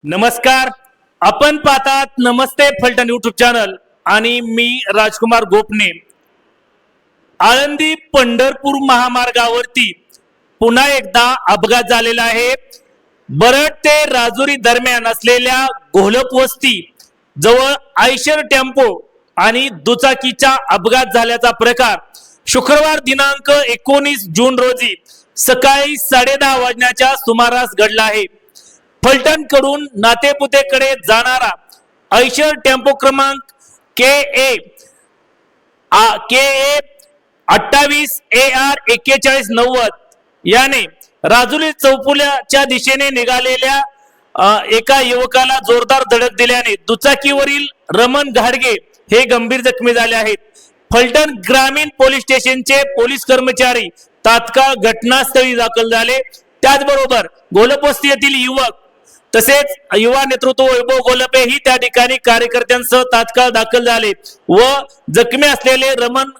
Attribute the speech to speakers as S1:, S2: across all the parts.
S1: नमस्कार. आपण पाहतात नमस्ते फलटण यूट्यूब चॅनल आणि मी राजकुमार गोपने. आळंदी पंढरपूर महामार्गावरती पुन्हा एकदा अपघात झालेला आहे. बरड ते राजुरी दरम्यान असलेल्या घोलप वस्ती जवळ आयशर टेम्पो आणि दुचाकीचा अपघात झाल्याचा प्रकार शुक्रवार दिनांक 19 जून रोजी सकाळी 10:30 वाजण्याच्या सुमारास घडला आहे. फलटण कडून नातेपुतेकडे जाणारा आयशर टेम्पो क्रमांक KA 28 AR 4190 याने राजुरी चौफुल्याच्या दिशेने निघालेल्या एका युवकाला जोरदार धडक दिल्याने दुचाकीवरील रमण घाडगे हे गंभीर जखमी झाले आहेत. फलटण ग्रामीण पोलीस स्टेशनचे पोलीस कर्मचारी तात्काळ घटनास्थळी दाखल झाले. त्याचबरोबर घोलपवस्ती येथील युवक तसेच युवा नेतृत्व वैभव घोलपे ही त्या ठिकाणी कार्यकर्त्यांसह तात्काळ दाखल झाले व जखमी असलेले रमण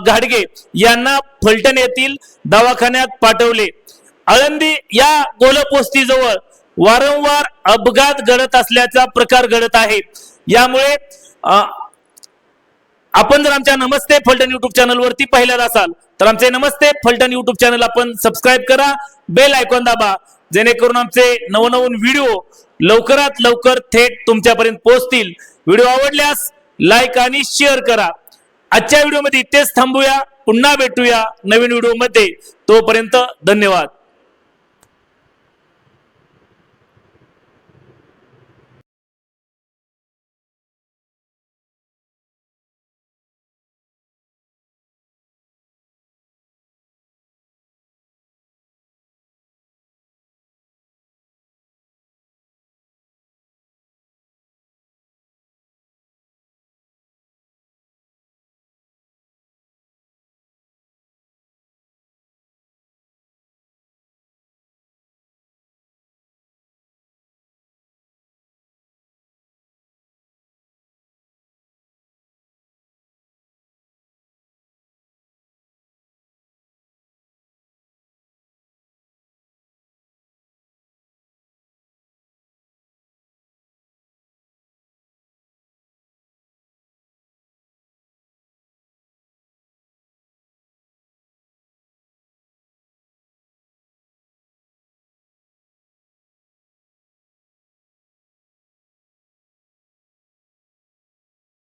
S1: घाडगे यांना फलटण येथील दवाखान्यात पाठवले. आळंदी या घोलपवस्ती जवळ वारंवार अपघात घडत असल्याचा प्रकार घडत आहे. यामुळे आपण जर आमच्या नमस्ते फलटण युट्यूब चॅनल वरती पहिल्यांदा असाल तर आमचे नमस्ते फलटण युट्यूब चॅनल आपण सबस्क्राइब करा, बेल आयकॉन दाबा, जेणेकरून आमचे नवनवीन व्हिडिओ लवकरात लवकर थेट तुमच्यापर्यंत पोहोचतील. व्हिडिओ आवडल्यास लाईक आणि शेअर करा. आजच्या व्हिडिओ मध्ये इथेच थांबूया. पुन्हा भेटूया नवीन व्हिडिओ मध्ये. तोपर्यंत धन्यवाद.